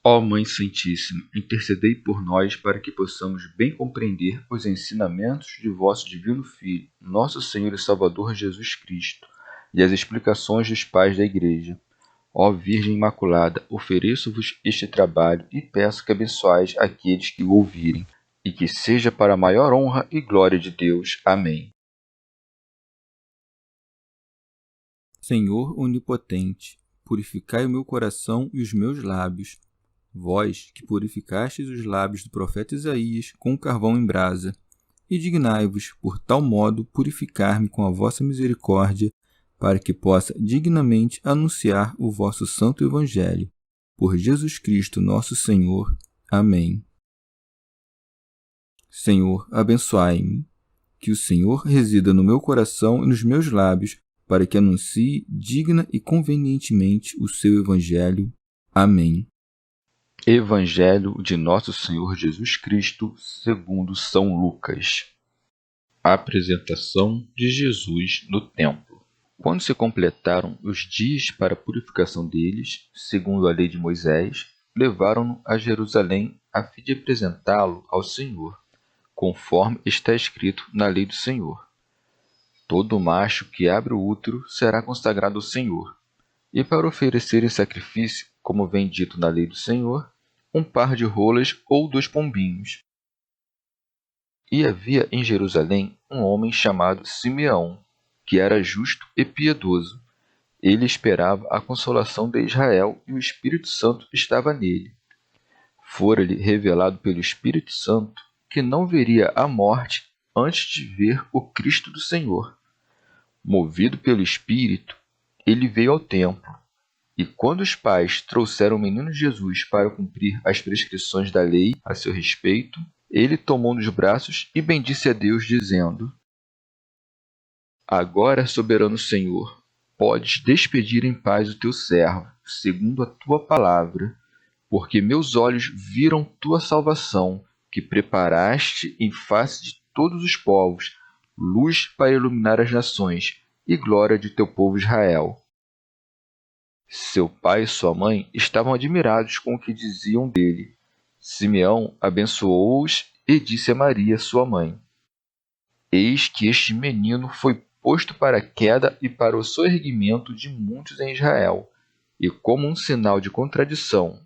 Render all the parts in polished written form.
Ó Mãe Santíssima, intercedei por nós para que possamos bem compreender os ensinamentos de vosso Divino Filho, nosso Senhor e Salvador Jesus Cristo, e as explicações dos pais da Igreja. Ó Virgem Imaculada, ofereço-vos este trabalho e peço que abençoais aqueles que o ouvirem, e que seja para a maior honra e glória de Deus. Amém. Senhor onipotente, purificai o meu coração e os meus lábios. Vós, que purificastes os lábios do profeta Isaías com carvão em brasa, e dignai-vos, por tal modo, purificar-me com a vossa misericórdia, para que possa dignamente anunciar o vosso santo Evangelho. Por Jesus Cristo nosso Senhor. Amém. Senhor, abençoai-me. Que o Senhor resida no meu coração e nos meus lábios, para que anuncie digna e convenientemente o seu Evangelho. Amém. Evangelho de Nosso Senhor Jesus Cristo, segundo São Lucas. A apresentação de Jesus no templo. Quando se completaram os dias para a purificação deles, segundo a lei de Moisés, levaram-no a Jerusalém a fim de apresentá-lo ao Senhor, conforme está escrito na lei do Senhor. Todo macho que abre o útero será consagrado ao Senhor, e para oferecer em sacrifício, como vem dito na lei do Senhor, um par de rolas ou 2 pombinhos. E havia em Jerusalém um homem chamado Simeão, que era justo e piedoso. Ele esperava a consolação de Israel e o Espírito Santo estava nele. Fora-lhe revelado pelo Espírito Santo que não veria a morte antes de ver o Cristo do Senhor. Movido pelo Espírito, ele veio ao templo. E quando os pais trouxeram o menino Jesus para cumprir as prescrições da lei a seu respeito, ele tomou nos braços e bendisse a Deus, dizendo: Agora, soberano Senhor, podes despedir em paz o teu servo, segundo a tua palavra, porque meus olhos viram tua salvação, que preparaste em face de todos os povos, luz para iluminar as nações e glória de teu povo Israel. Seu pai e sua mãe estavam admirados com o que diziam dele. Simeão abençoou-os e disse a Maria, sua mãe: Eis que este menino foi posto para a queda e para o soerguimento de muitos em Israel, e como um sinal de contradição.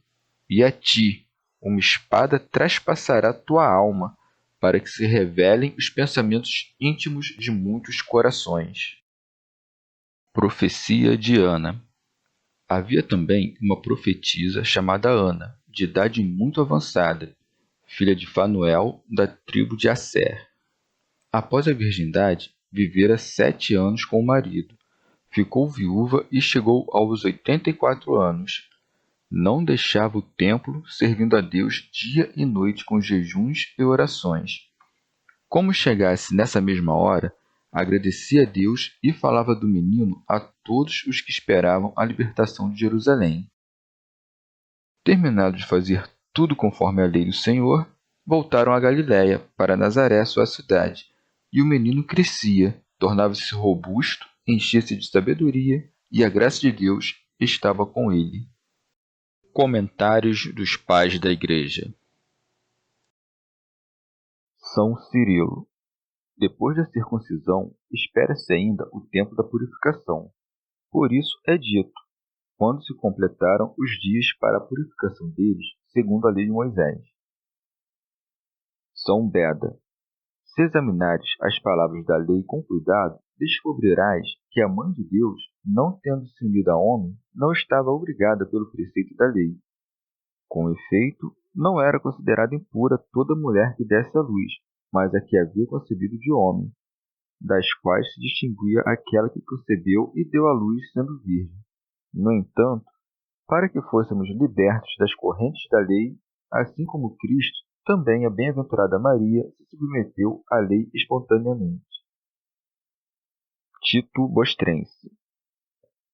E a ti, uma espada traspassará tua alma, para que se revelem os pensamentos íntimos de muitos corações. Profecia de Ana. Havia também uma profetisa chamada Ana, de idade muito avançada, filha de Fanuel, da tribo de Asser. Após a virgindade, vivera 7 anos com o marido. Ficou viúva e chegou aos 84 anos. Não deixava o templo, servindo a Deus dia e noite com jejuns e orações. Como chegasse nessa mesma hora, agradecia a Deus e falava do menino a todos os que esperavam a libertação de Jerusalém. Terminado de fazer tudo conforme a lei do Senhor, voltaram a Galiléia, para Nazaré, sua cidade, e o menino crescia, tornava-se robusto, enchia-se de sabedoria, e a graça de Deus estava com ele. Comentários dos Pais da Igreja. São Cirilo. Depois da circuncisão, espera-se ainda o tempo da purificação. Por isso é dito, quando se completaram os dias para a purificação deles, segundo a lei de Moisés. São Beda. Se examinares as palavras da lei com cuidado, descobrirás que a Mãe de Deus, não tendo se unido a homem, não estava obrigada pelo preceito da lei. Com efeito, não era considerada impura toda mulher que desse à luz, mas a que havia concebido de homem, das quais se distinguia aquela que concebeu e deu à luz sendo virgem. No entanto, para que fôssemos libertos das correntes da lei, assim como Cristo, também a bem-aventurada Maria se submeteu à lei espontaneamente. Tito Bostrense.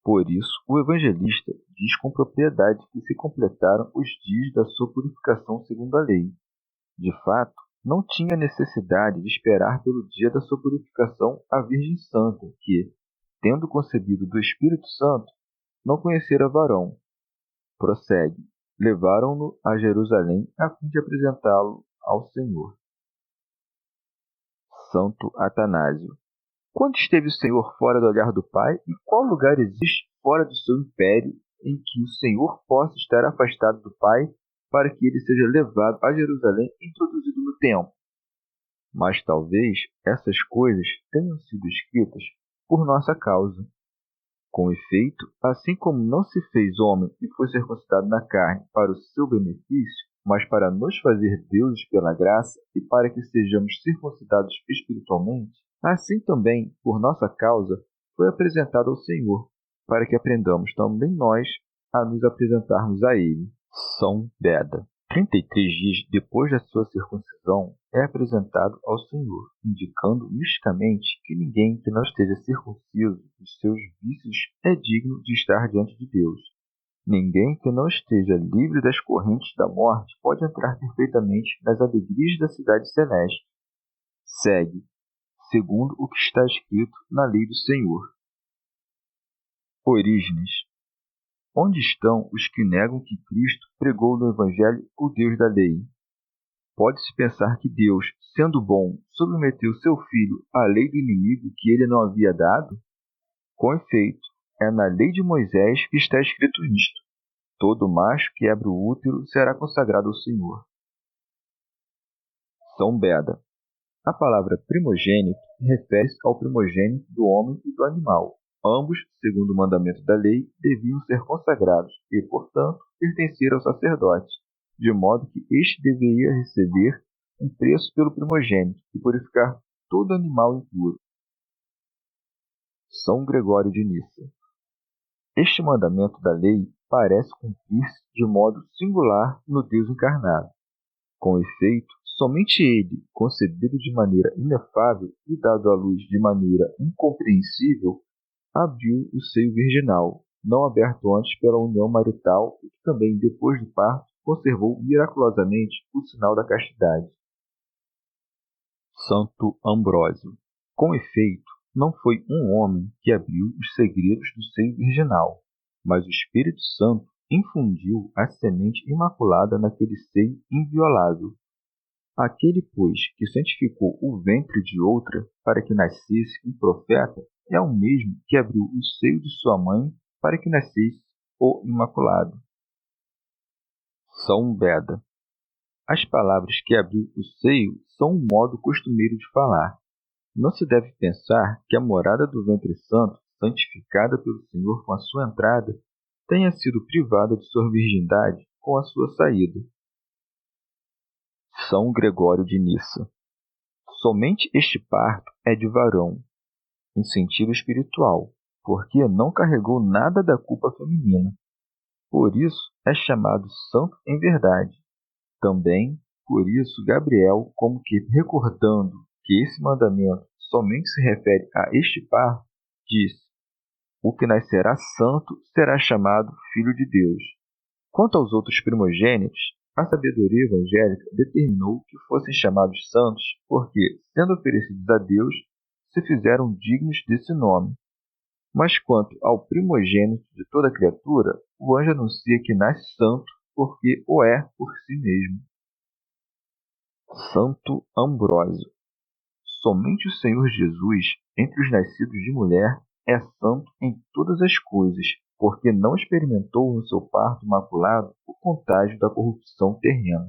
Por isso, o evangelista diz com propriedade que se completaram os dias da sua purificação segundo a lei. De fato, não tinha necessidade de esperar pelo dia da sua purificação a Virgem Santa, que, tendo concebido do Espírito Santo, não conhecera varão. Prossegue. levaram-no a Jerusalém a fim de apresentá-lo ao Senhor. Santo Atanásio. Quando esteve o Senhor fora do olhar do Pai, e qual lugar existe fora do seu império em que o Senhor possa estar afastado do Pai para que ele seja levado a Jerusalém e introduzido no templo? Mas talvez essas coisas tenham sido escritas por nossa causa. Com efeito, assim como não se fez homem e foi circuncidado na carne para o seu benefício, mas para nos fazer deuses pela graça e para que sejamos circuncidados espiritualmente, assim também, por nossa causa, foi apresentado ao Senhor, para que aprendamos também nós a nos apresentarmos a Ele. São Beda. 33 dias depois da sua circuncisão, é apresentado ao Senhor, indicando misticamente que ninguém que não esteja circunciso dos seus vícios é digno de estar diante de Deus. Ninguém que não esteja livre das correntes da morte pode entrar perfeitamente nas alegrias da cidade celeste. Segue, segundo o que está escrito na lei do Senhor. Orígenes. Onde estão os que negam que Cristo pregou no Evangelho o Deus da lei? Pode-se pensar que Deus, sendo bom, submeteu seu filho à lei do inimigo que ele não havia dado? Com efeito, é na lei de Moisés que está escrito isto: todo macho que abre o útero será consagrado ao Senhor. São Beda. A palavra primogênito refere-se ao primogênito do homem e do animal. Ambos, segundo o mandamento da lei, deviam ser consagrados e, portanto, pertencer ao sacerdote, de modo que este deveria receber um preço pelo primogênito e purificar todo animal impuro. São Gregório de Nissa. Este mandamento da lei parece cumprir-se de modo singular no Deus encarnado. Com efeito, somente ele, concebido de maneira inefável e dado à luz de maneira incompreensível, abriu o seio virginal, não aberto antes pela união marital e que também, depois do parto, conservou miraculosamente o sinal da castidade. Santo Ambrósio. Com efeito, não foi um homem que abriu os segredos do seio virginal, mas o Espírito Santo infundiu a semente imaculada naquele seio inviolável. Aquele, pois, que santificou o ventre de outra para que nascesse um profeta, é o mesmo que abriu o seio de sua mãe para que nascesse o Imaculado. São Beda. As palavras que abriu o seio são um modo costumeiro de falar. Não se deve pensar que a morada do ventre santo, santificada pelo Senhor com a sua entrada, tenha sido privada de sua virgindade com a sua saída. São Gregório de Nissa. Somente este parto é de varão, em sentido espiritual, porque não carregou nada da culpa feminina. Por isso é chamado santo em verdade. Também, por isso, Gabriel, como que recordando que esse mandamento somente se refere a este parto, disse: o que nascerá santo será chamado filho de Deus. Quanto aos outros primogênitos, a sabedoria evangélica determinou que fossem chamados santos porque, sendo oferecidos a Deus, se fizeram dignos desse nome. Mas quanto ao primogênito de toda criatura, o anjo anuncia que nasce santo porque o é por si mesmo. Santo Ambrósio. Somente o Senhor Jesus, entre os nascidos de mulher, é santo em todas as coisas, porque não experimentou no seu parto imaculado o contágio da corrupção terrena,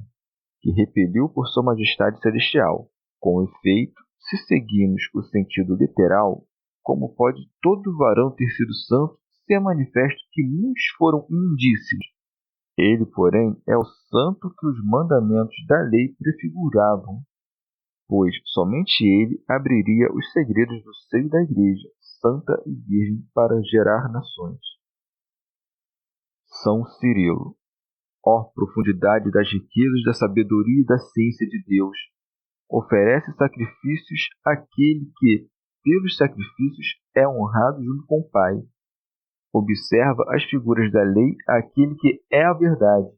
que repeliu por sua majestade celestial. Com efeito, se seguirmos o sentido literal, como pode todo varão ter sido santo, se é manifesto que muitos foram imundícios? Ele, porém, é o santo que os mandamentos da lei prefiguravam, pois somente ele abriria os segredos do seio da Igreja, santa e virgem, para gerar nações. São Cirilo. Ó profundidade das riquezas da sabedoria e da ciência de Deus! Oferece sacrifícios àquele que, pelos sacrifícios, é honrado junto com o Pai. Observa as figuras da lei àquele que é a verdade.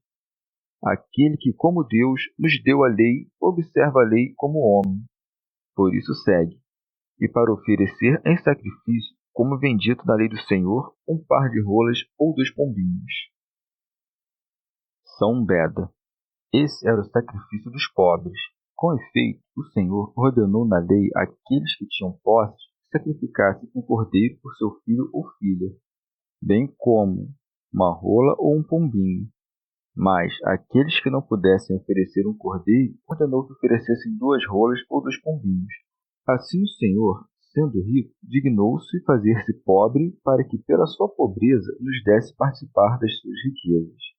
Aquele que, como Deus, nos deu a lei, observa a lei como homem. Por isso segue. E para oferecer em sacrifício, como vem dito na lei do Senhor, um par de rolas ou 2 pombinhos. São Beda. Esse era o sacrifício dos pobres. Com efeito, o Senhor ordenou na lei àqueles que tinham posses que sacrificassem um cordeiro por seu filho ou filha, bem como uma rola ou um pombinho. Mas aqueles que não pudessem oferecer um cordeiro, ordenou que oferecessem 2 rolas ou 2 pombinhos. Assim o Senhor, sendo rico, dignou-se fazer-se pobre para que pela sua pobreza nos desse participar das suas riquezas.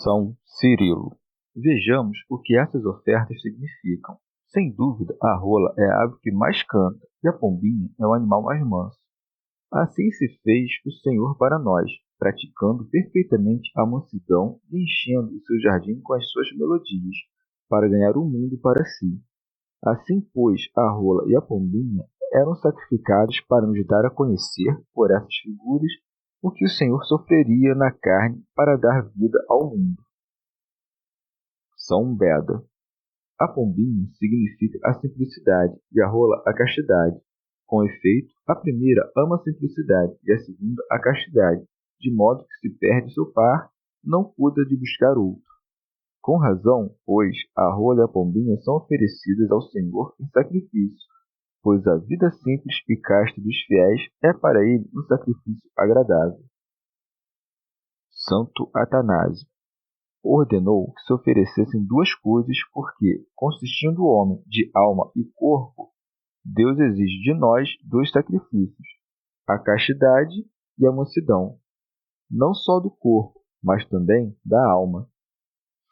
São Cirilo. Vejamos o que essas ofertas significam. Sem dúvida, a rola é a ave que mais canta e a pombinha é o animal mais manso. Assim se fez o Senhor para nós, praticando perfeitamente a mansidão e enchendo o seu jardim com as suas melodias, para ganhar o mundo para si. Assim, pois, a rola e a pombinha eram sacrificados para nos dar a conhecer, por essas figuras, o que o Senhor sofreria na carne para dar vida ao mundo. São Beda. A pombinha significa a simplicidade e a rola a castidade. Com efeito, a primeira ama a simplicidade e a segunda a castidade, de modo que se perde seu par, não cuida de buscar outro. Com razão, pois, a rola e a pombinha são oferecidas ao Senhor em sacrifício, pois a vida simples e casta dos fiéis é para ele um sacrifício agradável. Santo Atanásio ordenou que se oferecessem 2 coisas porque, consistindo o homem de alma e corpo, Deus exige de nós 2 sacrifícios, a castidade e a mansidão, não só do corpo, mas também da alma.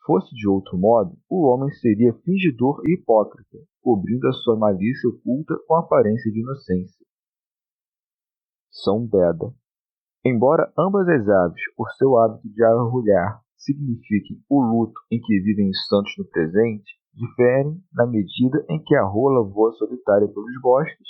Fosse de outro modo, o homem seria fingidor e hipócrita, cobrindo a sua malícia oculta com aparência de inocência. São Beda. Embora ambas as aves, por seu hábito de arrulhar, signifiquem o luto em que vivem os santos no presente, diferem na medida em que a rola voa solitária pelos bosques,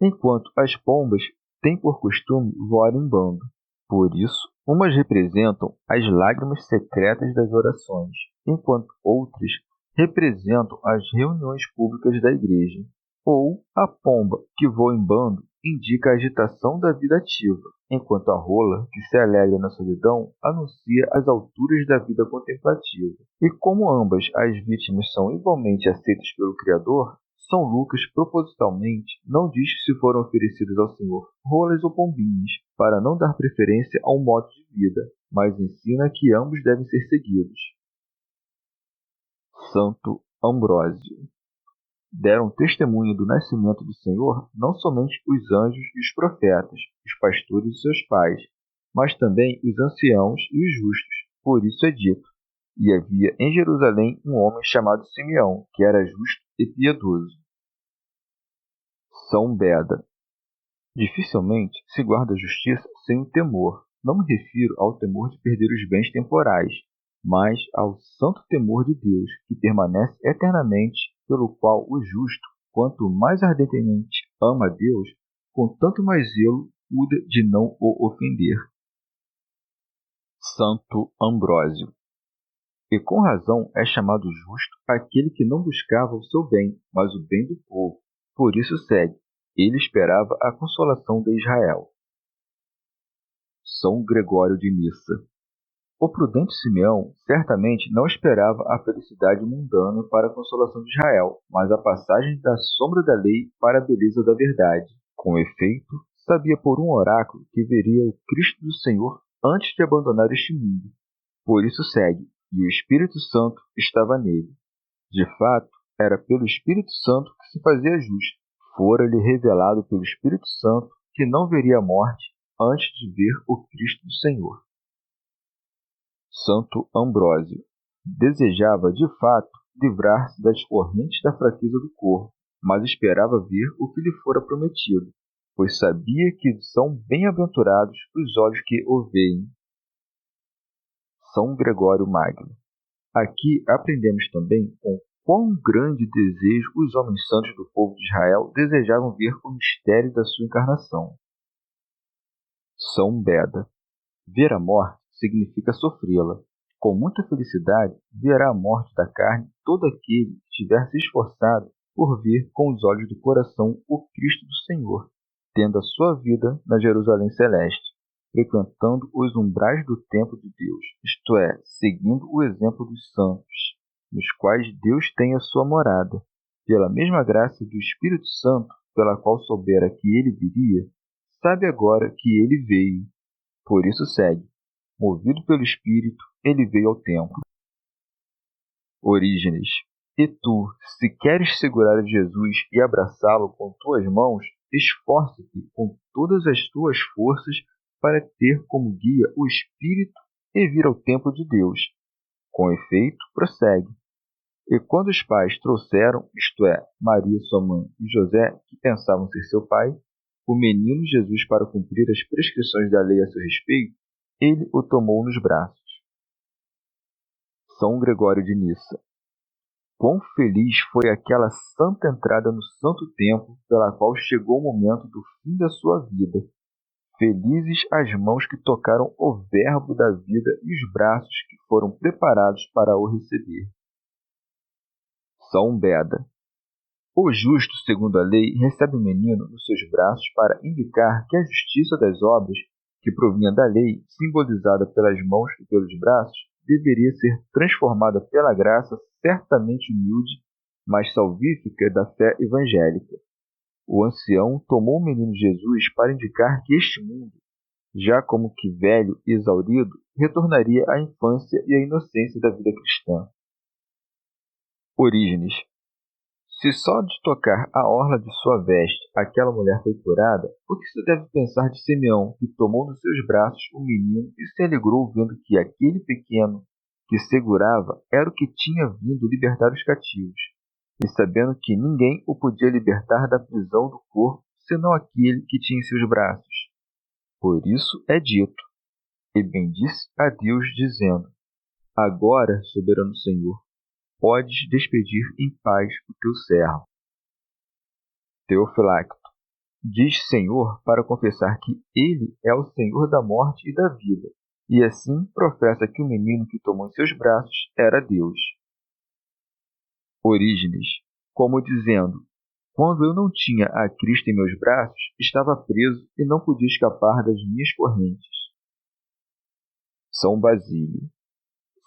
enquanto as pombas têm por costume voar em bando. Por isso, umas representam as lágrimas secretas das orações, enquanto outras representam as reuniões públicas da igreja. Ou a pomba, que voa em bando, indica a agitação da vida ativa, enquanto a rola, que se alegra na solidão, anuncia as alturas da vida contemplativa. E como ambas as vítimas são igualmente aceitas pelo Criador, São Lucas propositalmente não diz se foram oferecidas ao Senhor rolas ou pombinhas, para não dar preferência a um modo de vida, mas ensina que ambos devem ser seguidos. Santo Ambrósio. Deram testemunho do nascimento do Senhor não somente os anjos e os profetas, os pastores e seus pais, mas também os anciãos e os justos. Por isso é dito: e havia em Jerusalém um homem chamado Simeão, que era justo e piedoso. São Beda. Dificilmente se guarda a justiça sem o temor. Não me refiro ao temor de perder os bens temporais, mas ao santo temor de Deus, que permanece eternamente, pelo qual o justo, quanto mais ardentemente ama a Deus, com tanto mais zelo cuida de não o ofender. Santo Ambrósio. E com razão é chamado justo aquele que não buscava o seu bem, mas o bem do povo. Por isso segue: ele esperava a consolação de Israel. São Gregório de Nissa. O prudente Simeão certamente não esperava a felicidade mundana para a consolação de Israel, mas a passagem da sombra da lei para a beleza da verdade. Com efeito, sabia por um oráculo que veria o Cristo do Senhor antes de abandonar este mundo. Por isso segue: e o Espírito Santo estava nele. De fato, era pelo Espírito Santo que se fazia justo. Fora-lhe revelado pelo Espírito Santo que não veria a morte antes de ver o Cristo do Senhor. Santo Ambrósio. Desejava, de fato, livrar-se das correntes da fraqueza do corpo, mas esperava ver o que lhe fora prometido, pois sabia que são bem-aventurados os olhos que o veem. São Gregório Magno. Aqui aprendemos também com quão grande desejo os homens santos do povo de Israel desejavam ver o mistério da sua encarnação. São Beda. Ver a morte significa sofrê-la. Com muita felicidade, verá a morte da carne todo aquele que tiver se esforçado por ver com os olhos do coração o Cristo do Senhor, tendo a sua vida na Jerusalém celeste. frequentando os umbrais do templo de Deus, isto é, seguindo o exemplo dos santos, nos quais Deus tem a sua morada, pela mesma graça do Espírito Santo, pela qual soubera que ele viria, sabe agora que ele veio. Por isso segue. Movido pelo Espírito, ele veio ao templo. Orígenes. E tu, se queres segurar a Jesus e abraçá-lo com tuas mãos, esforça-te com todas as tuas forças para ter como guia o Espírito e vir ao templo de Deus. Com efeito, prossegue. E quando os pais trouxeram, isto é, Maria, sua mãe, e José, que pensavam ser seu pai, o menino Jesus para cumprir as prescrições da lei a seu respeito, ele o tomou nos braços. São Gregório de Nissa. Quão feliz foi aquela santa entrada no santo templo pela qual chegou o momento do fim da sua vida. Felizes as mãos que tocaram o verbo da vida e os braços que foram preparados para o receber. São Beda. O justo, segundo a lei, recebe o menino nos seus braços para indicar que a justiça das obras, que provinha da lei, simbolizada pelas mãos e pelos braços, deveria ser transformada pela graça certamente humilde, mas salvífica da fé evangélica. O ancião tomou o menino Jesus para indicar que este mundo, já como que velho e exaurido, retornaria à infância e à inocência da vida cristã. Orígenes. Se só de tocar a orla de sua veste aquela mulher foi curada, o que se deve pensar de Simeão, que tomou nos seus braços o menino e se alegrou vendo que aquele pequeno que segurava era o que tinha vindo libertar os cativos, e sabendo que ninguém o podia libertar da prisão do corpo, senão aquele que tinha em seus braços. Por isso é dito, e bendisse a Deus, dizendo: Agora, soberano Senhor, podes despedir em paz o teu servo. Teofilacto. Diz Senhor para confessar que ele é o Senhor da morte e da vida, e assim professa que o menino que tomou em seus braços era Deus. Orígenes. Como dizendo: Quando eu não tinha a Cristo em meus braços, estava preso e não podia escapar das minhas correntes. São Basílio.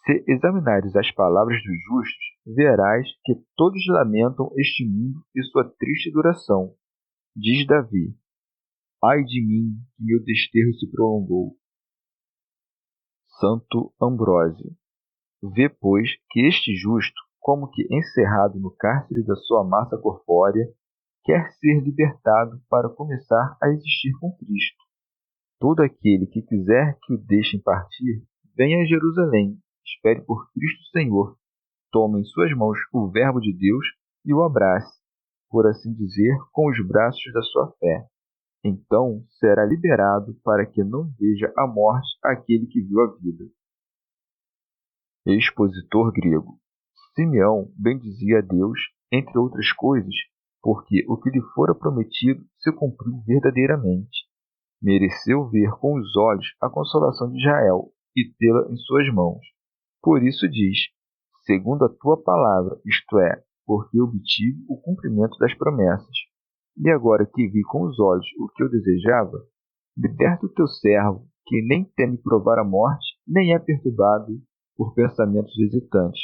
Se examinares as palavras dos justos, verás que todos lamentam este mundo e sua triste duração. Diz Davi: Ai de mim, que meu desterro se prolongou. Santo Ambrósio. Vê, pois, que este justo, como que encerrado no cárcere da sua massa corpórea, quer ser libertado para começar a existir com Cristo. Todo aquele que quiser que o deixem partir, venha a Jerusalém, espere por Cristo Senhor, tome em suas mãos o Verbo de Deus e o abrace, por assim dizer, com os braços da sua fé. Então será liberado para que não veja a morte aquele que viu a vida. Expositor grego. Simeão bendizia a Deus, entre outras coisas, porque o que lhe fora prometido se cumpriu verdadeiramente. Mereceu ver com os olhos a consolação de Israel e tê-la em suas mãos. Por isso diz: segundo a tua palavra, isto é, porque obtive o cumprimento das promessas. E agora que vi com os olhos o que eu desejava, liberta o teu servo, que nem teme provar a morte, nem é perturbado por pensamentos hesitantes.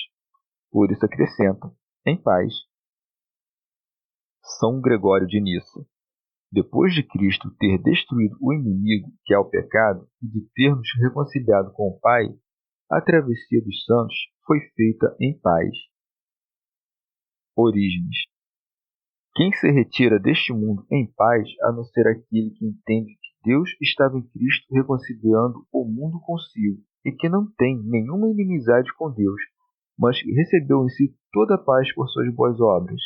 Por isso acrescenta: em paz. São Gregório de Nissa. Depois de Cristo ter destruído o inimigo, que é o pecado, e de ter nos reconciliado com o Pai, a travessia dos santos foi feita em paz. Orígenes. Quem se retira deste mundo em paz, a não ser aquele que entende que Deus estava em Cristo reconciliando o mundo consigo, e que não tem nenhuma inimizade com Deus, mas que recebeu em si toda a paz por suas boas obras.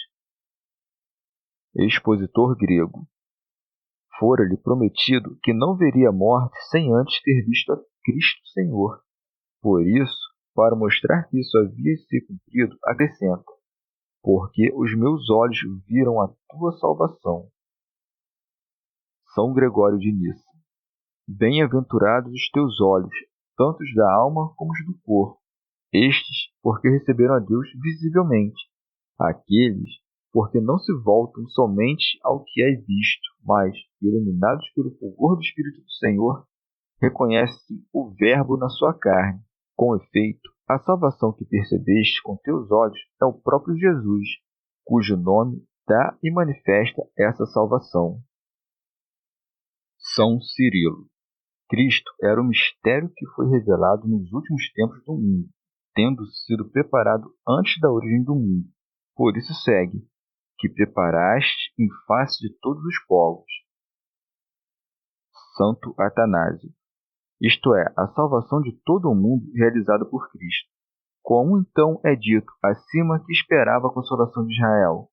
Expositor grego. Fora-lhe prometido que não veria a morte sem antes ter visto a Cristo Senhor. Por isso, para mostrar que isso havia de ser cumprido, acrescenta: porque os meus olhos viram a tua salvação. São Gregório de Nissa. Bem-aventurados os teus olhos, tanto os da alma como os do corpo. Estes, porque receberam a Deus visivelmente. Aqueles, porque não se voltam somente ao que é visto, mas, iluminados pelo fulgor do Espírito do Senhor, reconhece o Verbo na sua carne. Com efeito, a salvação que percebeste com teus olhos é o próprio Jesus, cujo nome dá e manifesta essa salvação. São Cirilo. Cristo era o mistério que foi revelado nos últimos tempos do mundo, tendo sido preparado antes da origem do mundo. Por isso segue, que preparaste em face de todos os povos. Santo Atanásio. Isto é, a salvação de todo o mundo realizada por Cristo. Como então é dito acima que esperava a consolação de Israel?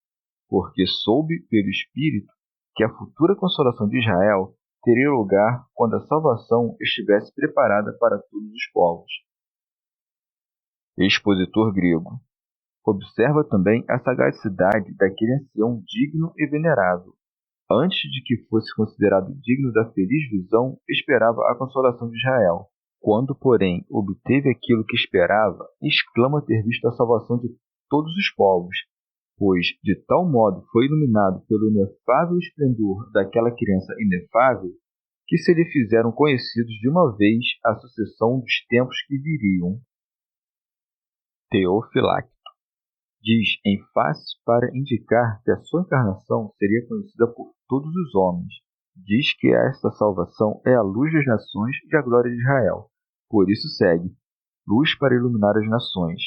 Porque soube pelo Espírito que a futura consolação de Israel teria lugar quando a salvação estivesse preparada para todos os povos. Expositor grego. Observa também a sagacidade daquele ancião digno e venerável. Antes de que fosse considerado digno da feliz visão, esperava a consolação de Israel. Quando, porém, obteve aquilo que esperava, exclama ter visto a salvação de todos os povos, pois de tal modo foi iluminado pelo inefável esplendor daquela criança inefável, que se lhe fizeram conhecidos de uma vez a sucessão dos tempos que viriam. Teofilacto. Diz em face para indicar que a sua encarnação seria conhecida por todos os homens. Diz que esta salvação é a luz das nações e a glória de Israel. Por isso segue, luz para iluminar as nações.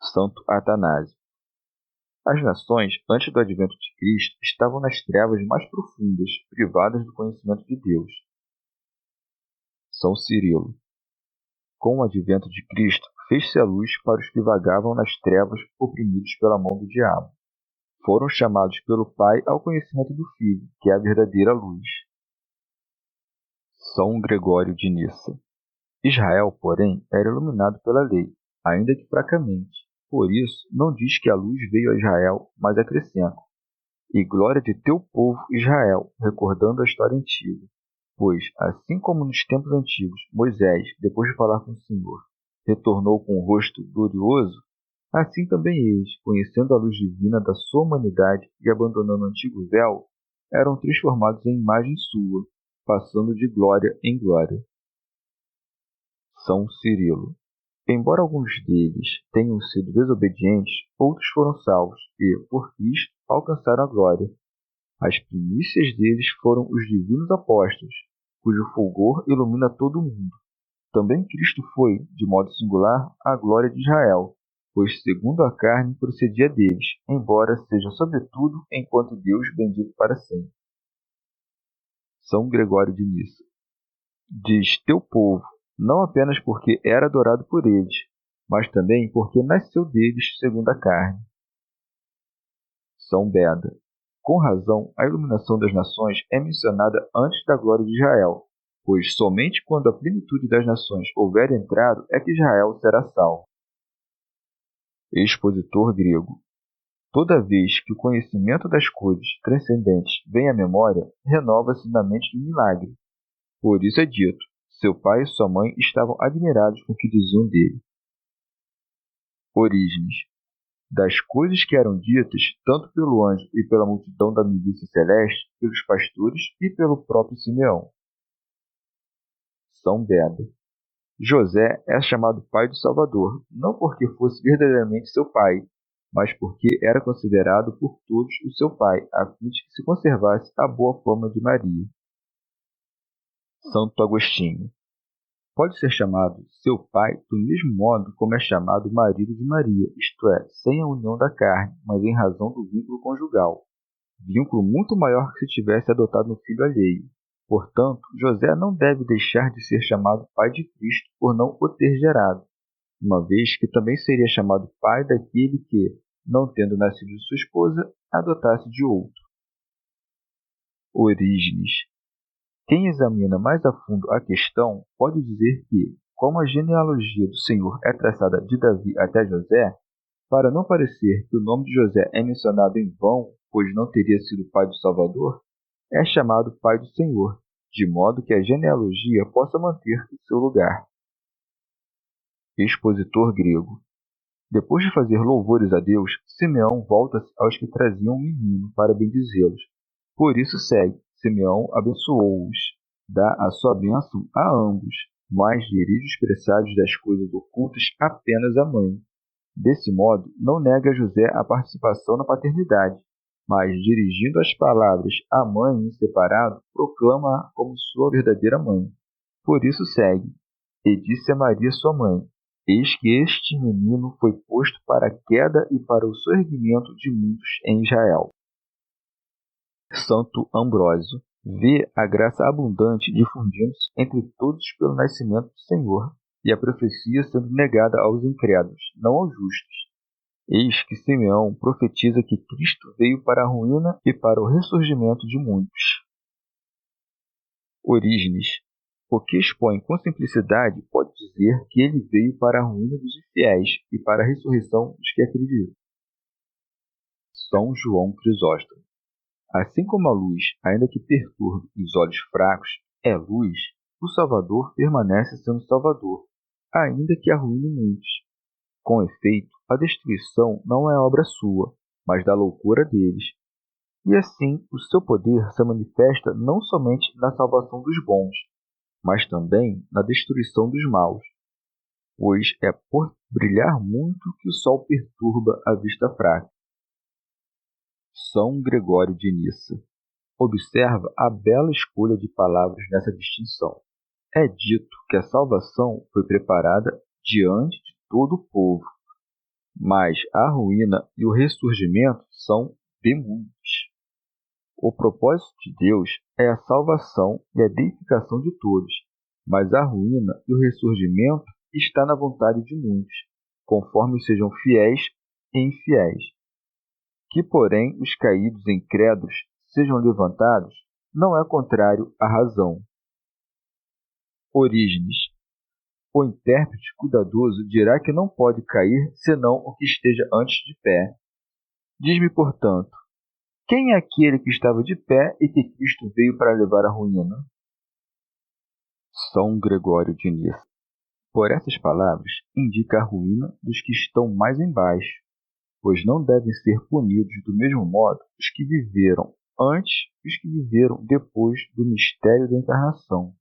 Santo Atanásio. As nações, antes do advento de Cristo, estavam nas trevas mais profundas, privadas do conhecimento de Deus. São Cirilo. Com o advento de Cristo, fez-se a luz para os que vagavam nas trevas, oprimidos pela mão do diabo. Foram chamados pelo Pai ao conhecimento do Filho, que é a verdadeira luz. São Gregório de Nissa. Israel, porém, era iluminado pela lei, ainda que fracamente. Por isso, não diz que a luz veio a Israel, mas acrescenta: e glória de teu povo Israel, recordando a história antiga. Pois, assim como nos tempos antigos, Moisés, depois de falar com o Senhor, retornou com o rosto glorioso, assim também eles, conhecendo a luz divina da sua humanidade e abandonando o antigo véu, eram transformados em imagem sua, passando de glória em glória. São Cirilo. Embora alguns deles tenham sido desobedientes, outros foram salvos e, por Cristo, alcançaram a glória. As primícias deles foram os divinos apóstolos, cujo fulgor ilumina todo o mundo. Também Cristo foi, de modo singular, a glória de Israel, pois segundo a carne procedia deles, embora seja sobretudo enquanto Deus bendito para sempre. São Gregório de Nissa. Diz teu povo, não apenas porque era adorado por eles, mas também porque nasceu deles segundo a carne. São Beda. Com razão, a iluminação das nações é mencionada antes da glória de Israel, pois somente quando a plenitude das nações houver entrado é que Israel será salvo. Expositor grego. Toda vez que o conhecimento das coisas transcendentes vem à memória, renova-se na mente do milagre. Por isso é dito, seu pai e sua mãe estavam admirados com o que diziam dele. Orígenes. Das coisas que eram ditas, tanto pelo anjo e pela multidão da milícia celeste, pelos pastores e pelo próprio Simeão. São Beda. José é chamado pai do Salvador, não porque fosse verdadeiramente seu pai, mas porque era considerado por todos o seu pai, a fim de que se conservasse a boa fama de Maria. Santo Agostinho. Pode ser chamado seu pai do mesmo modo como é chamado o marido de Maria, isto é, sem a união da carne, mas em razão do vínculo conjugal. Vínculo muito maior que se tivesse adotado um filho alheio. Portanto, José não deve deixar de ser chamado pai de Cristo por não o ter gerado, uma vez que também seria chamado pai daquele que, não tendo nascido de sua esposa, adotasse de outro. Orígenes. Quem examina mais a fundo a questão pode dizer que, como a genealogia do Senhor é traçada de Davi até José, para não parecer que o nome de José é mencionado em vão, pois não teria sido pai do Salvador, é chamado pai do Senhor, de modo que a genealogia possa manter o seu lugar. Expositor grego. Depois de fazer louvores a Deus, Simeão volta-se aos que traziam o menino para bendizê-los. Por isso segue, Simeão abençoou-os. dá a sua bênção a ambos, mas dirige os presságios das coisas ocultas apenas à mãe. Desse modo, não nega a José a participação na paternidade, mas, dirigindo as palavras à mãe em separado, proclama-a como sua verdadeira mãe. Por isso segue: E disse a Maria sua mãe: Eis que este menino foi posto para a queda e para o soerguimento de muitos em Israel. Santo Ambrósio vê a graça abundante difundindo-se entre todos pelo nascimento do Senhor, e a profecia sendo negada aos incrédulos, não aos justos. Eis que Simeão profetiza que Cristo veio para a ruína e para o ressurgimento de muitos. Orígenes, o que expõe com simplicidade, pode dizer que ele veio para a ruína dos infiéis e para a ressurreição dos que acreditam. São João Crisóstomo. Assim como a luz, ainda que perturbe os olhos fracos, é luz, o Salvador permanece sendo Salvador, ainda que arruine muitos. Com efeito, a destruição não é obra sua, mas da loucura deles. E assim, o seu poder se manifesta não somente na salvação dos bons, mas também na destruição dos maus, pois é por brilhar muito que o sol perturba a vista fraca. São Gregório de Nissa. Observa a bela escolha de palavras nessa distinção. É dito que a salvação foi preparada diante de todo o povo, mas a ruína e o ressurgimento são de muitos. O propósito de Deus é a salvação e a deificação de todos, mas a ruína e o ressurgimento está na vontade de muitos, conforme sejam fiéis e infiéis. Que, porém, os caídos e incrédulos sejam levantados, não é contrário à razão. Orígenes. O intérprete cuidadoso dirá que não pode cair senão o que esteja antes de pé. Diz-me, portanto, quem é aquele que estava de pé e que Cristo veio para levar à ruína? São Gregório de Nissa. Por essas palavras, indica a ruína dos que estão mais embaixo, pois não devem ser punidos do mesmo modo os que viveram antes e os que viveram depois do mistério da encarnação.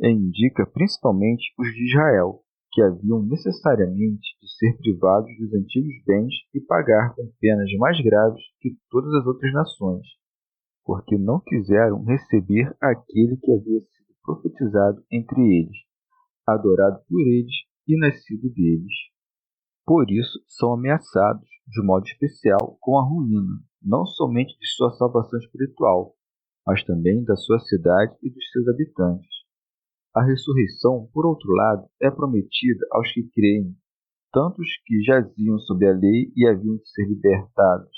E indica principalmente os de Israel, que haviam necessariamente de ser privados dos antigos bens e pagar com penas mais graves que todas as outras nações, porque não quiseram receber aquele que havia sido profetizado entre eles, adorado por eles e nascido deles. Por isso são ameaçados, de modo especial, com a ruína, não somente de sua salvação espiritual, mas também da sua cidade e dos seus habitantes. A ressurreição, por outro lado, é prometida aos que creem, tanto os que jaziam sob a lei e haviam de ser libertados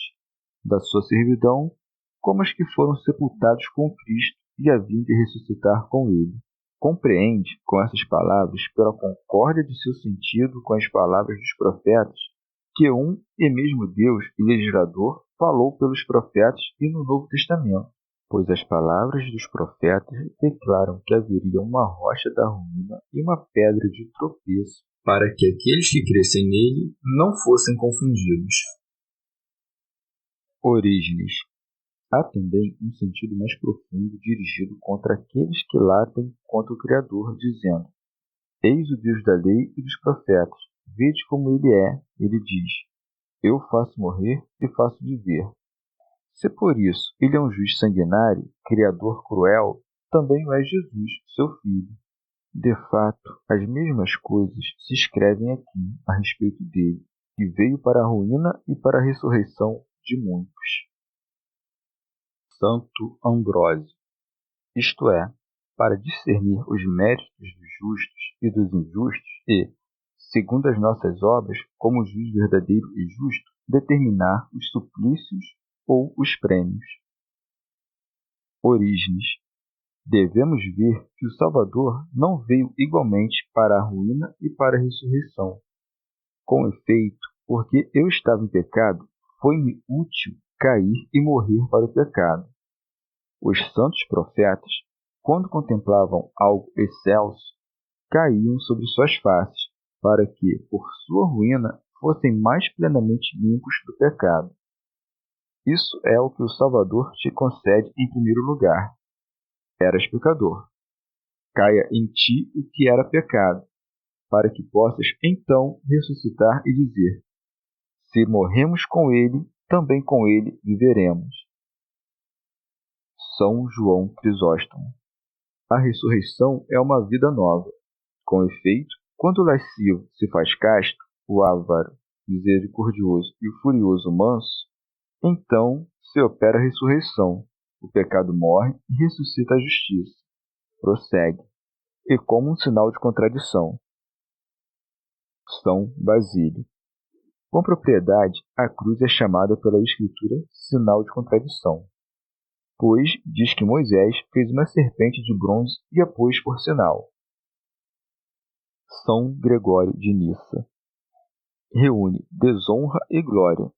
da sua servidão, como os que foram sepultados com Cristo e haviam de ressuscitar com ele. Compreende, com essas palavras, pela concórdia de seu sentido com as palavras dos profetas, que um e mesmo Deus e legislador falou pelos profetas e no Novo Testamento, pois as palavras dos profetas declaram que haveria uma rocha da ruína e uma pedra de tropeço, para que aqueles que crescem nele não fossem confundidos. Orígenes. Há também um sentido mais profundo dirigido contra aqueles que latem contra o Criador, dizendo: Eis o Deus da lei e dos profetas, vede como ele é, ele diz: Eu faço morrer e faço viver. Se por isso ele é um juiz sanguinário, criador cruel, também o é Jesus, seu filho. De fato, as mesmas coisas se escrevem aqui a respeito dele, que veio para a ruína e para a ressurreição de muitos. Santo Ambrósio, isto é, para discernir os méritos dos justos e dos injustos e, segundo as nossas obras, como juiz verdadeiro e justo, determinar os suplícios ou os prêmios. Orígenes. Devemos ver que o Salvador não veio igualmente para a ruína e para a ressurreição. Com efeito, porque eu estava em pecado, foi-me útil cair e morrer para o pecado. Os santos profetas, quando contemplavam algo excelso, caíam sobre suas faces, para que, por sua ruína, fossem mais plenamente limpos do pecado. Isso é o que o Salvador te concede em primeiro lugar. Eras pecador, caia em ti o que era pecado, para que possas então ressuscitar e dizer: se morremos com ele, também com ele viveremos. São João Crisóstomo. A ressurreição é uma vida nova. Com efeito, quando o lascivo se faz casto, o avaro misericordioso e o furioso manso, então se opera a ressurreição, o pecado morre e ressuscita a justiça. Prossegue, e como um sinal de contradição. São Basílio. Com propriedade, a cruz é chamada pela Escritura sinal de contradição, pois diz que Moisés fez uma serpente de bronze e a pôs por sinal. São Gregório de Nissa. Reúne desonra e glória.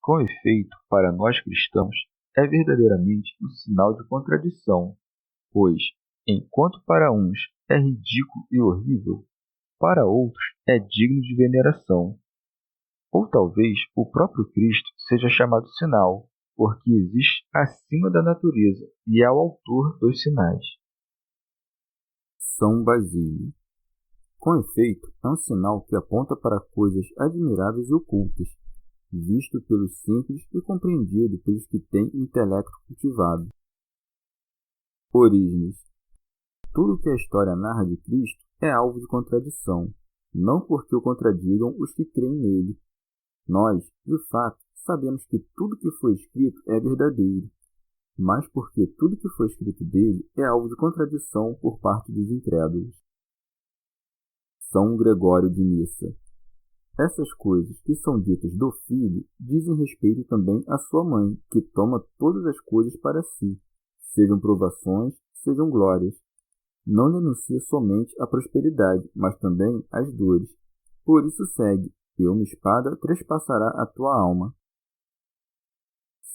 Com efeito, para nós cristãos, é verdadeiramente um sinal de contradição, pois, enquanto para uns é ridículo e horrível, para outros é digno de veneração. Ou talvez o próprio Cristo seja chamado sinal, porque existe acima da natureza e é o autor dos sinais. São Basílio. Com efeito, é um sinal que aponta para coisas admiráveis e ocultas, visto pelos simples e compreendido pelos que têm intelecto cultivado. Orígenes. Tudo o que a história narra de Cristo é alvo de contradição, não porque o contradigam os que creem nele. Nós, de fato, sabemos que tudo que foi escrito é verdadeiro, mas porque tudo que foi escrito dele é alvo de contradição por parte dos incrédulos. São Gregório de Nissa. Essas coisas que são ditas do Filho dizem respeito também à sua mãe, que toma todas as coisas para si, sejam provações, sejam glórias. Não lhe anuncia somente a prosperidade, mas também as dores. Por isso segue, e uma espada trespassará a tua alma.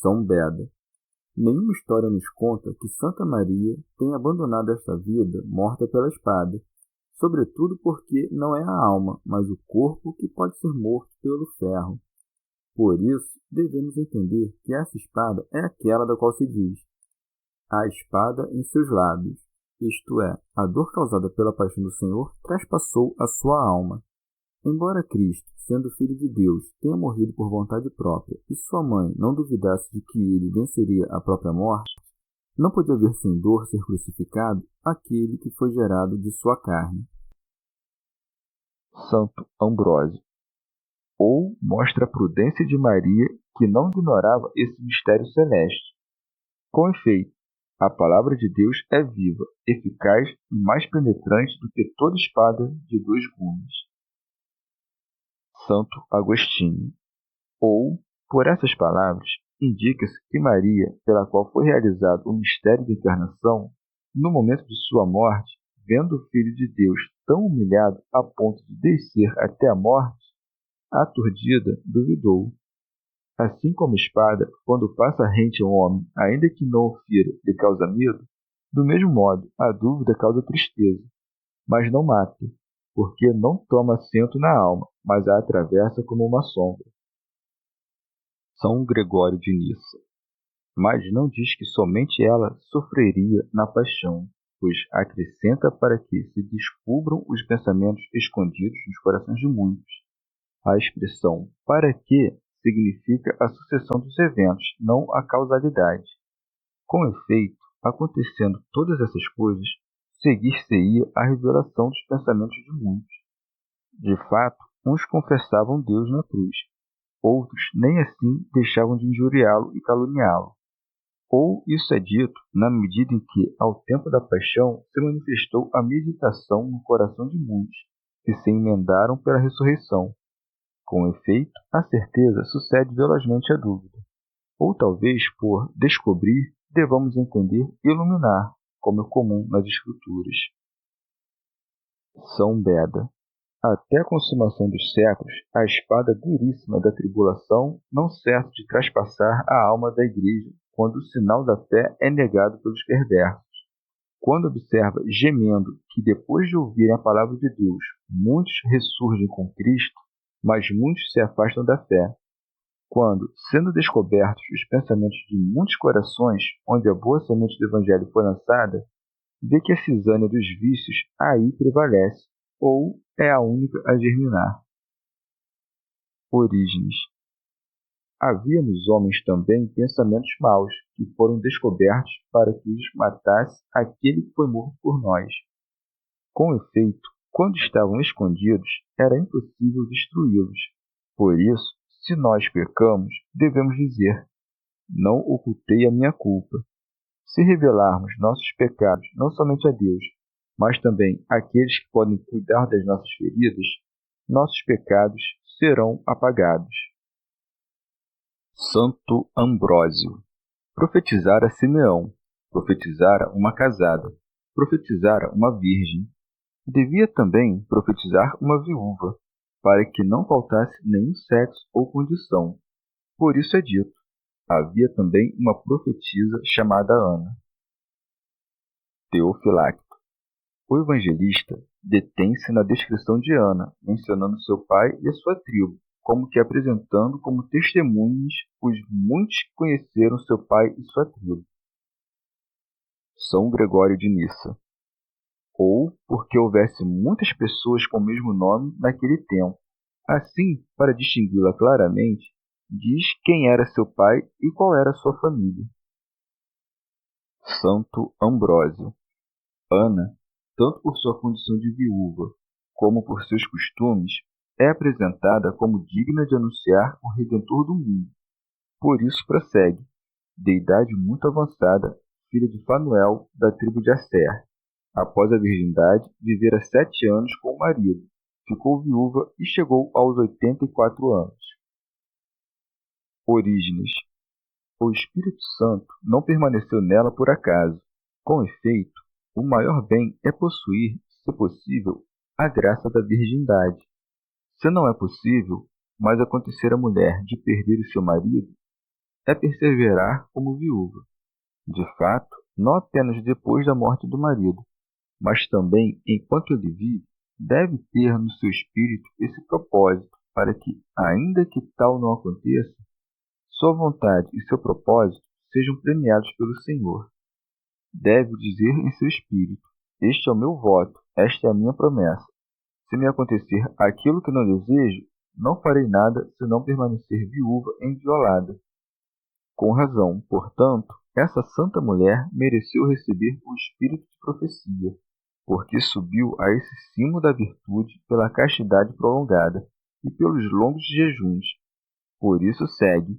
São Beda. Nenhuma história nos conta que Santa Maria tenha abandonado esta vida morta pela espada, sobretudo porque não é a alma, mas o corpo que pode ser morto pelo ferro. Por isso, devemos entender que essa espada é aquela da qual se diz: a espada em seus lábios, isto é, a dor causada pela paixão do Senhor trespassou a sua alma. Embora Cristo, sendo Filho de Deus, tenha morrido por vontade própria e sua mãe não duvidasse de que ele venceria a própria morte, não podia ver sem dor ser crucificado aquele que foi gerado de sua carne. Santo Ambrósio. Ou mostra a prudência de Maria, que não ignorava esse mistério celeste. Com efeito, a palavra de Deus é viva, eficaz e mais penetrante do que toda espada de dois gumes. Santo Agostinho. Ou, por essas palavras, indica-se que Maria, pela qual foi realizado o mistério da encarnação, no momento de sua morte, vendo o Filho de Deus tão humilhado a ponto de descer até a morte, aturdida, duvidou. Assim como a espada, quando passa rente a um homem, ainda que não o fira, lhe causa medo, do mesmo modo, a dúvida causa tristeza, mas não mata, porque não toma assento na alma, mas a atravessa como uma sombra. São Gregório de Nissa. Mas não diz que somente ela sofreria na paixão, pois acrescenta para que se descubram os pensamentos escondidos nos corações de muitos. A expressão "para que" significa a sucessão dos eventos, não a causalidade. Com efeito, acontecendo todas essas coisas, seguir-se-ia a revelação dos pensamentos de muitos. De fato, uns confessavam Deus na cruz, outros nem assim deixavam de injuriá-lo e caluniá-lo. Ou isso é dito na medida em que, ao tempo da paixão, se manifestou a meditação no coração de muitos, que se emendaram pela ressurreição. Com efeito, a certeza sucede velozmente à dúvida. Ou talvez, por descobrir, devamos entender iluminar, como é comum nas Escrituras. São Beda. Até a consumação dos séculos, a espada duríssima da tribulação não cessa de traspassar a alma da Igreja quando o sinal da fé é negado pelos perversos. Quando observa, gemendo, que depois de ouvirem a palavra de Deus, muitos ressurgem com Cristo, mas muitos se afastam da fé. Quando, sendo descobertos os pensamentos de muitos corações, onde a boa semente do Evangelho foi lançada, vê que a cisânia dos vícios aí prevalece, ou é a única a germinar. Orígenes. Havia nos homens também pensamentos maus, que foram descobertos para que os matasse aquele que foi morto por nós. Com efeito, quando estavam escondidos, era impossível destruí-los. Por isso, se nós pecamos, devemos dizer: não ocultei a minha culpa. Se revelarmos nossos pecados não somente a Deus, mas também àqueles que podem cuidar das nossas feridas, nossos pecados serão apagados. Santo Ambrósio. Profetizara Simeão, profetizara uma casada, profetizara uma virgem. Devia também profetizar uma viúva, para que não faltasse nenhum sexo ou condição. Por isso é dito: havia também uma profetisa chamada Ana. Teofilacto. O evangelista detém-se na descrição de Ana, mencionando seu pai e a sua tribo, como que apresentando como testemunhas os muitos que conheceram seu pai e sua tribo. São Gregório de Nissa. Ou porque houvesse muitas pessoas com o mesmo nome naquele tempo. Assim, para distingui-la claramente, diz quem era seu pai e qual era sua família. Santo Ambrósio. Ana, tanto por sua condição de viúva, como por seus costumes, é apresentada como digna de anunciar o Redentor do mundo. Por isso prossegue: de idade muito avançada, filha de Fanuel, da tribo de Asser. Após a virgindade, vivera 7 anos com o marido, ficou viúva e chegou aos 84 anos. Orígenes. O Espírito Santo não permaneceu nela por acaso. Com efeito, o maior bem é possuir, se possível, a graça da virgindade. Se não é possível, mas acontecer à mulher de perder o seu marido, é perseverar como viúva. De fato, não apenas depois da morte do marido, mas também enquanto ele vive, deve ter no seu espírito esse propósito, para que, ainda que tal não aconteça, sua vontade e seu propósito sejam premiados pelo Senhor. Deve dizer em seu espírito: este é o meu voto, esta é a minha promessa. Se me acontecer aquilo que não desejo, não farei nada senão permanecer viúva e inviolada. Com razão, portanto, essa santa mulher mereceu receber o espírito de profecia, porque subiu a esse cimo da virtude pela castidade prolongada e pelos longos jejuns. Por isso segue: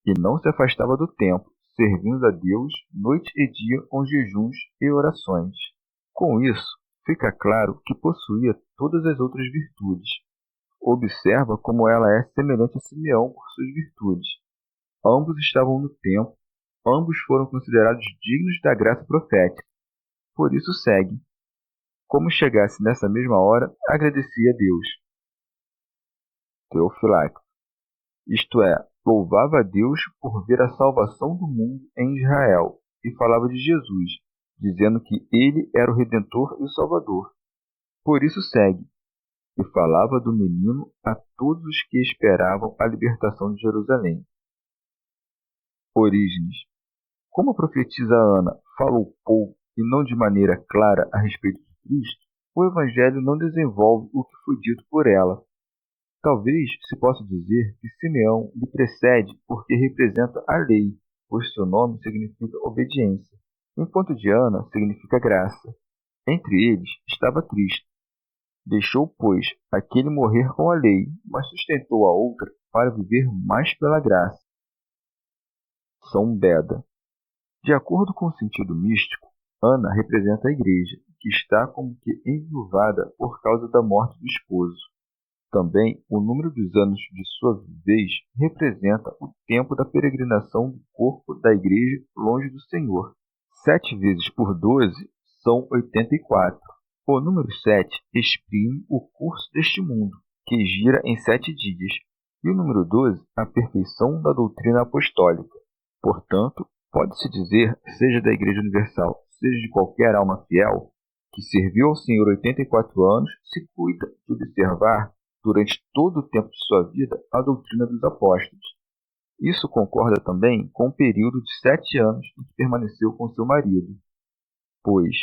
e não se afastava do templo, servindo a Deus noite e dia com jejuns e orações. Com isso, fica claro que possuía todas as outras virtudes. Observa como ela é semelhante a Simeão por suas virtudes. Ambos estavam no templo, ambos foram considerados dignos da graça profética. Por isso segue: como chegasse nessa mesma hora, agradecia a Deus. Teofilacto. Isto é, louvava a Deus por ver a salvação do mundo em Israel, e falava de Jesus, dizendo que ele era o Redentor e o Salvador. Por isso segue: e falava do menino a todos os que esperavam a libertação de Jerusalém. Orígenes. Como a profetisa Ana falou pouco e não de maneira clara a respeito de Cristo, o Evangelho não desenvolve o que foi dito por ela. Talvez se possa dizer que Simeão lhe precede porque representa a lei, pois seu nome significa obediência, enquanto de Ana significa graça. Entre eles estava Cristo. Deixou, pois, aquele morrer com a lei, mas sustentou a outra para viver mais pela graça. São Beda. De acordo com o sentido místico, Ana representa a igreja, que está como que enviuvada por causa da morte do esposo. Também, o número dos anos de sua vez representa o tempo da peregrinação do corpo da igreja longe do Senhor. 7 vezes por 12 são 84. O número 7 exprime o curso deste mundo, que gira em 7 dias, e o número 12 a perfeição da doutrina apostólica. Portanto, pode-se dizer, seja da Igreja Universal, seja de qualquer alma fiel, que serviu ao Senhor 84 anos, se cuida de observar, durante todo o tempo de sua vida, a doutrina dos apóstolos. Isso concorda também com o período de 7 anos em que permaneceu com seu marido, pois,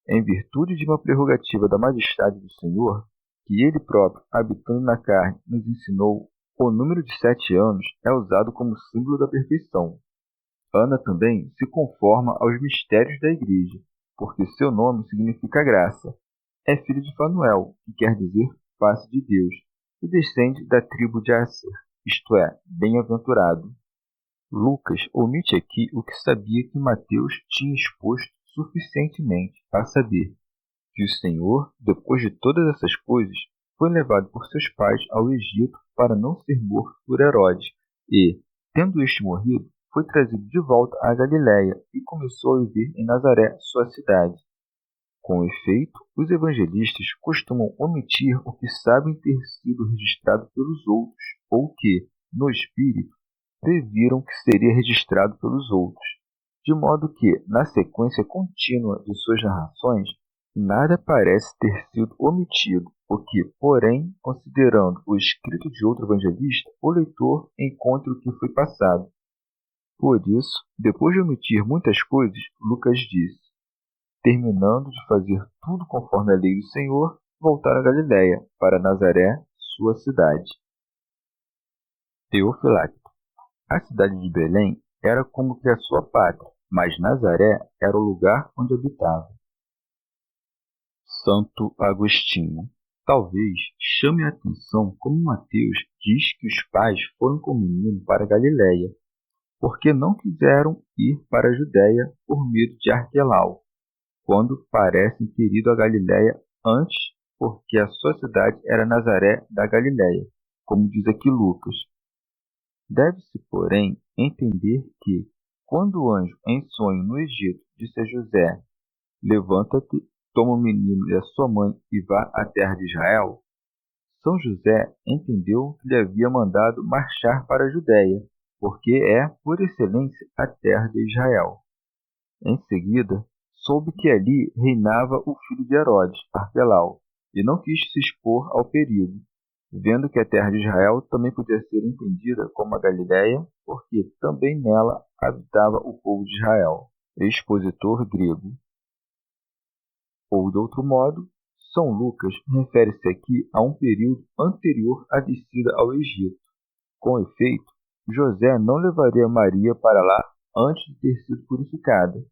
em virtude de uma prerrogativa da majestade do Senhor, que ele próprio, habitando na carne, nos ensinou, o número de 7 anos é usado como símbolo da perfeição. Ana também se conforma aos mistérios da Igreja, porque seu nome significa graça. É filho de Fanuel, que quer dizer face de Deus, e descende da tribo de Asser, isto é, bem-aventurado. Lucas omite aqui o que sabia que Mateus tinha exposto suficientemente, a saber, que o Senhor, depois de todas essas coisas, foi levado por seus pais ao Egito para não ser morto por Herodes, e, tendo este morrido, foi trazido de volta à Galiléia e começou a viver em Nazaré, sua cidade. Com efeito, os evangelistas costumam omitir o que sabem ter sido registrado pelos outros, ou que, no espírito, previram que seria registrado pelos outros, de modo que, na sequência contínua de suas narrações, nada parece ter sido omitido, o que, porém, considerando o escrito de outro evangelista, o leitor encontra o que foi passado. Por isso, depois de omitir muitas coisas, Lucas disse: terminando de fazer tudo conforme a lei do Senhor, voltaram a Galiléia, para Nazaré, sua cidade. Teofilacto. A cidade de Belém era como que a sua pátria, mas Nazaré era o lugar onde habitava. Santo Agostinho. Talvez chame a atenção como Mateus diz que os pais foram com o menino para Galiléia, porque não quiseram ir para a Judéia por medo de Arquelau, quando parecem ter ido a Galiléia antes, porque a sua cidade era Nazaré da Galiléia, como diz aqui Lucas. Deve-se, porém, entender que, quando o anjo em sonho no Egito disse a José: levanta-te, toma o menino e a sua mãe e vá à terra de Israel, São José entendeu que lhe havia mandado marchar para a Judéia, porque é, por excelência, a terra de Israel. Em seguida, soube que ali reinava o filho de Herodes, Arquelau, e não quis se expor ao perigo, vendo que a terra de Israel também podia ser entendida como a Galiléia, porque também nela habitava o povo de Israel. Expositor grego. Ou, de outro modo, São Lucas refere-se aqui a um período anterior à descida ao Egito. Com efeito, José não levaria Maria para lá antes de ter sido purificada.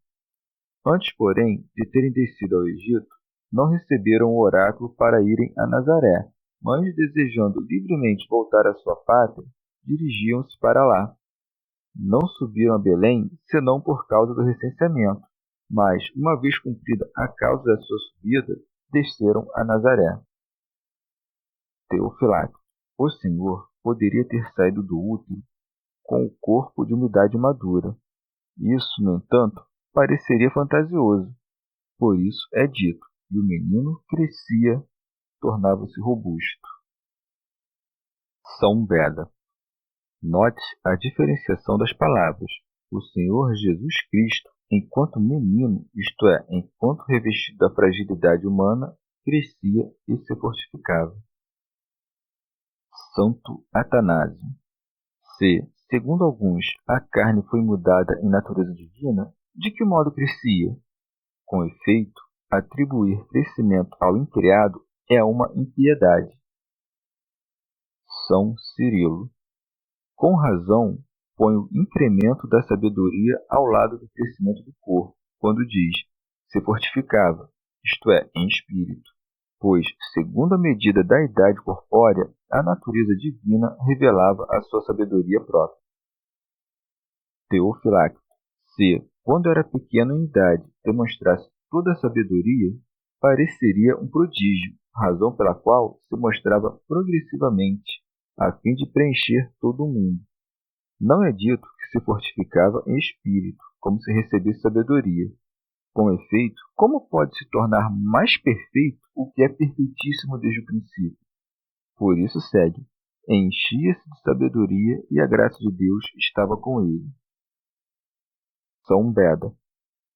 Antes, porém, de terem descido ao Egito, não receberam o oráculo para irem a Nazaré, mas, desejando livremente voltar à sua pátria, dirigiam-se para lá. Não subiram a Belém senão por causa do recenseamento, mas, uma vez cumprida a causa da sua subida, desceram a Nazaré. Teofilacto. O Senhor poderia ter saído do útero com o corpo de uma idade madura. Isso, no entanto, pareceria fantasioso. Por isso é dito, e o menino crescia, tornava-se robusto. São Beda. Note a diferenciação das palavras. O Senhor Jesus Cristo, enquanto menino, isto é, enquanto revestido da fragilidade humana, crescia e se fortificava. Santo Atanásio. Se, segundo alguns, a carne foi mudada em natureza divina, de que modo crescia? Com efeito, atribuir crescimento ao incriado é uma impiedade. São Cirilo. Com razão, põe o incremento da sabedoria ao lado do crescimento do corpo, quando diz: se fortificava, isto é, em espírito, pois, segundo a medida da idade corpórea, a natureza divina revelava a sua sabedoria própria. Teofilacto. Se, quando era pequeno em idade, demonstrasse toda a sabedoria, pareceria um prodígio, razão pela qual se mostrava progressivamente, a fim de preencher todo o mundo. Não é dito que se fortificava em espírito, como se recebesse sabedoria. Com efeito, como pode se tornar mais perfeito o que é perfeitíssimo desde o princípio? Por isso segue: enchia-se de sabedoria e a graça de Deus estava com ele. São Beda.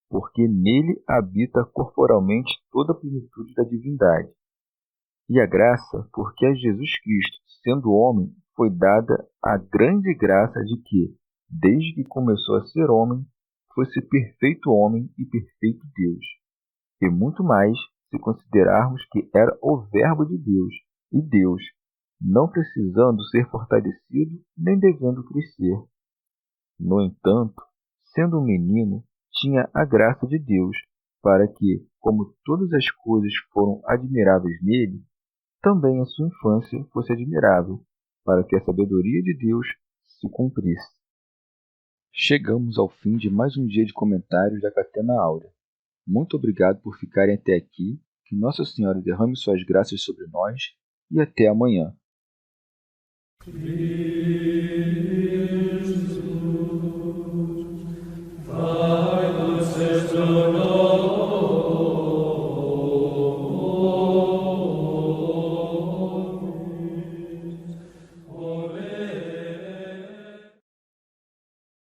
Porque nele habita corporalmente toda a plenitude da divindade. E a graça, porque a Jesus Cristo, sendo homem, foi dada a grande graça de que, desde que começou a ser homem, fosse perfeito homem e perfeito Deus. e muito mais se considerarmos que era o Verbo de Deus, e Deus, não precisando ser fortalecido nem devendo crescer. No entanto, sendo um menino, tinha a graça de Deus, para que, como todas as coisas foram admiráveis nele, também a sua infância fosse admirável, para que a sabedoria de Deus se cumprisse. Chegamos ao fim de mais um dia de comentários da Catena Áurea. Muito obrigado por ficarem até aqui, que Nossa Senhora derrame suas graças sobre nós e até amanhã.